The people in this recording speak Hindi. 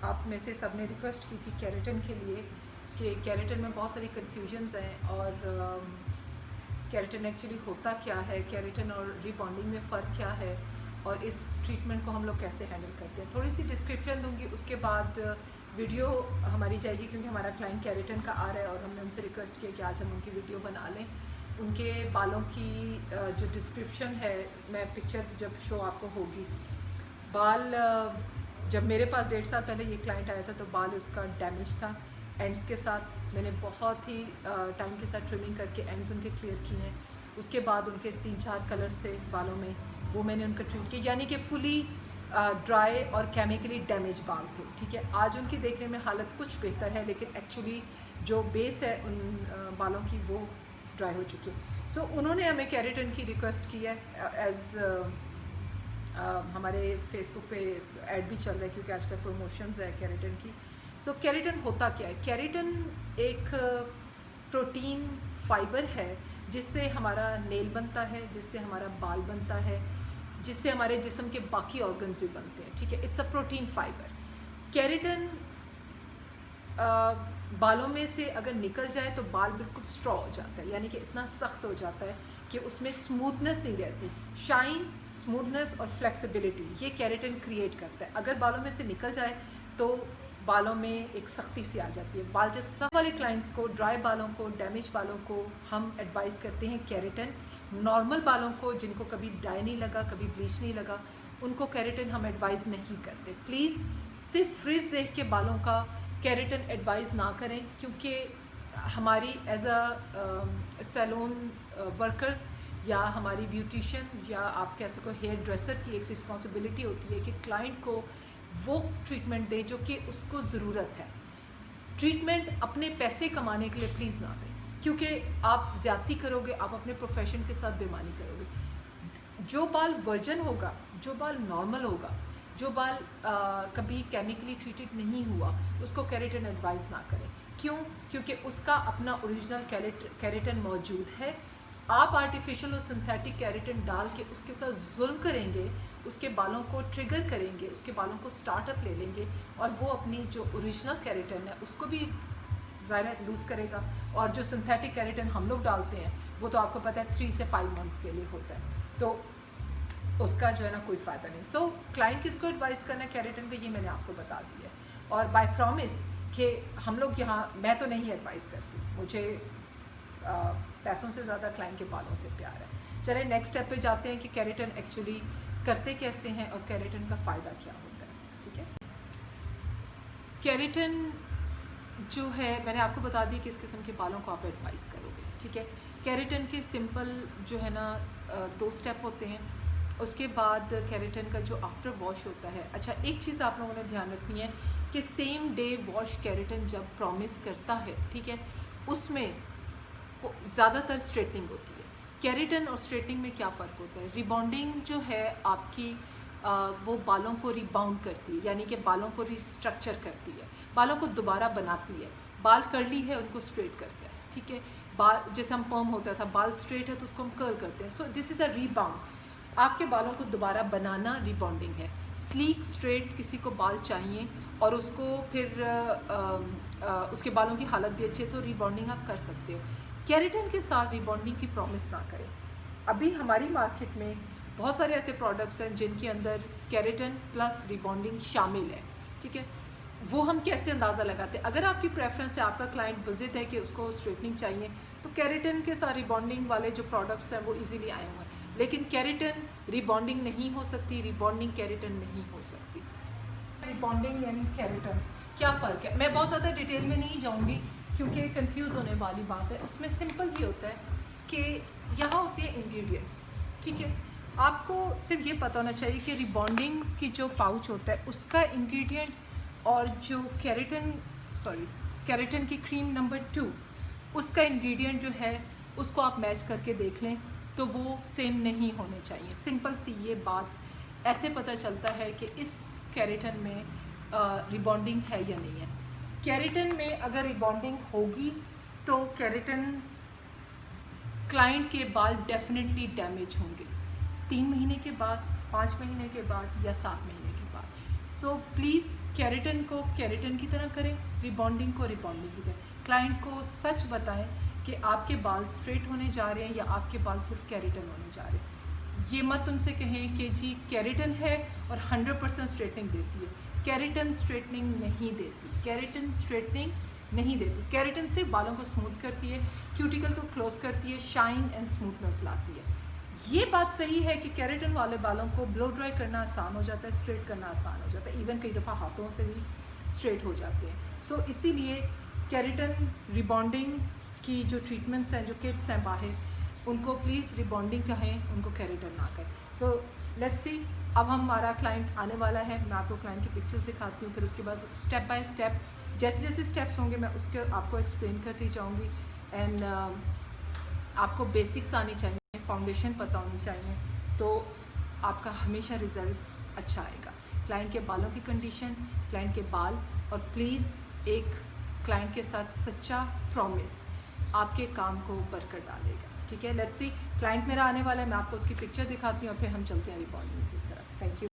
आप में से सब ने रिक्वेस्ट की थी केराटिन के लिए कि केराटिन में बहुत सारी कन्फ्यूजन्स हैं और केराटिन एक्चुअली होता क्या है, केराटिन और रीबॉन्डिंग में फ़र्क क्या है और इस ट्रीटमेंट को हम लोग कैसे हैंडल करते हैं। थोड़ी सी डिस्क्रिप्शन दूंगी, उसके बाद वीडियो हमारी जाएगी क्योंकि हमारा क्लाइंट केराटिन का आ रहा है और हमने उनसे रिक्वेस्ट किया कि आज हम उनकी वीडियो बना लें। उनके बालों की जो डिस्क्रिप्शन है, मैं पिक्चर जब शो आपको होगी, बाल जब मेरे पास 1.5 साल पहले ये क्लाइंट आया था तो बाल उसका डैमेज था एंड्स के साथ। मैंने बहुत ही टाइम के साथ ट्रिमिंग करके एंड्स उनके क्लियर किए हैं। उसके बाद उनके 3-4 कलर्स थे बालों में, वो मैंने उनका ट्रीट किया, यानी कि फुली ड्राई और केमिकली डैमेज बाल थे। ठीक है, आज उनकी देखने में हालत कुछ बेहतर है, लेकिन एक्चुअली जो बेस है उन बालों की वो ड्राई हो चुकी है। सो उन्होंने हमें केराटिन की रिक्वेस्ट की है। एज हमारे फेसबुक पे ऐड भी चल रहा है क्योंकि आजकल प्रमोशंस है केराटिन की। सो केराटिन होता क्या है? केराटिन एक प्रोटीन फाइबर है जिससे हमारा नेल बनता है, जिससे हमारा बाल बनता है, जिससे हमारे जिस्म के बाकी ऑर्गन्स भी बनते हैं। ठीक है, it's a protein fibre. Keratin बालों में से अगर निकल जाए तो बाल बिल्कुल स्ट्रॉ हो जाता है, यानी कि इतना सख्त हो जाता है कि उसमें स्मूथनेस नहीं रहती। शाइन, स्मूथनेस और फ्लेक्सिबिलिटी ये केराटिन क्रिएट करता है। अगर बालों में से निकल जाए तो बालों में एक सख्ती सी आ जाती है। बाल जब सब वाले क्लाइंट्स को, ड्राई बालों को, डैमेज बालों को हम एडवाइस करते हैं केराटिन। नॉर्मल बालों को जिनको कभी डाई नहीं लगा, कभी ब्लीच नहीं लगा, उनको केराटिन हम एडवाइस नहीं करते। प्लीज़ सिर्फ फ्रिज देख के बालों का केराटिन एडवाइस ना करें, क्योंकि हमारी एज अ सैलून वर्कर्स या हमारी ब्यूटिशियन या आप कह सको हेयर ड्रेसर की एक रिस्पॉन्सिबिलिटी होती है कि क्लाइंट को वो ट्रीटमेंट दे जो कि उसको ज़रूरत है। ट्रीटमेंट अपने पैसे कमाने के लिए प्लीज़ ना दें, क्योंकि आप ज़्यादती करोगे, आप अपने प्रोफेशन के साथ बेईमानी करोगे। जो बाल वर्जन होगा, जो बाल नॉर्मल होगा, जो बाल कभी केमिकली ट्रीटेड नहीं हुआ, उसको केराटिन एडवाइस ना करें। क्यों? क्योंकि उसका अपना ओरिजिनल केराटिन मौजूद है। आप आर्टिफिशियल और सिंथेटिक केराटिन डाल के उसके साथ जुल्म करेंगे, उसके बालों को ट्रिगर करेंगे, उसके बालों को स्टार्टअप ले लेंगे और वो अपनी जो ओरिजिनल केराटिन है उसको भी ज़ाहिर लूज़ करेगा। और जो सिंथेटिक केराटिन हम लोग डालते हैं वो तो आपको पता है 3 से 5 मंथ्स के लिए होता है, तो उसका जो है ना कोई फ़ायदा नहीं। सो क्लाइंट किसको एडवाइस करना है केराटिन का, ये मैंने आपको बता दिया है। और बाय प्रॉमिस कि हम लोग यहाँ, मैं तो नहीं एडवाइस करती, मुझे पैसों से ज़्यादा क्लाइंट के बालों से प्यार है। चले नेक्स्ट स्टेप पे जाते हैं कि केराटिन एक्चुअली करते कैसे हैं और केराटिन का फ़ायदा क्या होता है। ठीक है, केराटिन जो है मैंने आपको बता दी किस किस्म के बालों को आप एडवाइस करोगे। ठीक है, केराटिन के सिंपल जो है ना 2 स्टेप होते हैं। उसके बाद केराटिन का जो आफ्टर वॉश होता है, अच्छा एक चीज़ आप लोगों ने ध्यान रखनी है कि सेम डे वॉश केराटिन जब प्रॉमिस करता है, ठीक है, उसमें ज़्यादातर स्ट्रेटनिंग होती है। केराटिन और स्ट्रेटनिंग में क्या फ़र्क होता है? रिबॉन्डिंग जो है आपकी वो बालों को रिबाउंड करती है, यानी कि बालों को रिस्ट्रक्चर करती है, बालों को दोबारा बनाती है। बाल कर्ली है उनको स्ट्रेट करता है। ठीक है, बाल जैसे हम पर्म होता था, बाल स्ट्रेट है तो उसको हम कर्ल करते हैं। So this is a rebound. आपके बालों को दोबारा बनाना रिबॉन्डिंग है। स्लीक स्ट्रेट किसी को बाल चाहिए और उसको फिर उसके बालों की हालत भी अच्छी है तो रिबॉन्डिंग आप कर सकते हो। केराटिन के साथ रिबॉन्डिंग की प्रॉमिस ना करें। अभी हमारी मार्केट में बहुत सारे ऐसे प्रोडक्ट्स हैं जिनके अंदर केराटिन प्लस रिबॉन्डिंग शामिल है। ठीक है, वो हम कैसे अंदाज़ा लगाते हैं? अगर आपकी प्रेफरेंस है, आपका क्लाइंट विजिट है कि उसको स्ट्रेटनिंग चाहिए, तो केराटिन के साथ रिबॉन्डिंग वाले जो प्रोडक्ट्स हैं वो इजीली आए हुए हैं। लेकिन केराटिन रिबॉन्डिंग नहीं हो सकती, रिबॉन्डिंग केराटिन नहीं हो सकती। रिबॉन्डिंग यानी केराटिन क्या फ़र्क है? मैं बहुत ज़्यादा डिटेल में नहीं जाऊँगी क्योंकि कंफ्यूज होने वाली बात है। उसमें सिंपल ही होता है कि यहाँ होते हैं इंग्रेडिएंट्स। ठीक है, आपको सिर्फ ये पता होना चाहिए कि रिबॉन्डिंग की जो पाउच होता है उसका इंग्रेडिएंट और जो केराटिन की क्रीम नंबर 2 उसका इंग्रेडिएंट जो है उसको आप मैच करके देख लें तो वो सेम नहीं होने चाहिए। सिंपल सी ये बात, ऐसे पता चलता है कि इस केराटिन में रिबॉन्डिंग है या नहीं है। केराटिन में अगर रिबॉन्डिंग होगी तो केराटिन क्लाइंट के बाल डेफिनेटली डैमेज होंगे 3 महीने के बाद, 5 महीने के बाद या 7 महीने के बाद। सो प्लीज़ केराटिन को केराटिन की तरह करें, रिबॉन्डिंग को रिबॉन्डिंग की तरह। क्लाइंट को सच बताएं कि आपके बाल स्ट्रेट होने जा रहे हैं या आपके बाल सिर्फ केराटिन होने जा रहे हैं। ये मत उनसे कहें कि जी केराटिन है और 100% स्ट्रेटनिंग देती है। केराटिन स्ट्रेटनिंग नहीं देती, केराटिन स्ट्रेटनिंग नहीं देती। केराटिन सिर्फ बालों को स्मूथ करती है, क्यूटिकल को क्लोज करती है, शाइन एंड स्मूथनेस लाती है। ये बात सही है कि केराटिन वाले बालों को ब्लो ड्राई करना आसान हो जाता है, स्ट्रेट करना आसान हो जाता है, इवन कई दफ़ा हाथों से भी स्ट्रेट हो जाते हैं। सो इसीलिए केराटिन रिबॉन्डिंग की जो ट्रीटमेंट्स हैं, जो किट्स हैं बाहर, उनको प्लीज़ रिबॉन्डिंग कहें, उनको केराटिन ना कहें। सो लेट्स सी, अब हमारा क्लाइंट आने वाला है, मैं आपको क्लाइंट की पिक्चर्स दिखाती हूँ, फिर उसके बाद स्टेप बाय स्टेप जैसे जैसे स्टेप्स होंगे मैं उसके आपको एक्सप्लेन करती जाऊँगी। एंड आपको बेसिक्स आनी चाहिए, फाउंडेशन पता होनी चाहिए, तो आपका हमेशा रिज़ल्ट अच्छा आएगा। क्लाइंट के बालों की कंडीशन, क्लाइंट के बाल, और प्लीज़ एक क्लाइंट के साथ सच्चा प्रॉमिस आपके काम को बरकत डालेगा। ठीक है, लेट्स सी, क्लाइंट मेरा आने वाला है, मैं आपको उसकी पिक्चर दिखाती हूँ और फिर हम चलते हैं रिबॉन्डिंग की तरफ। Thank you.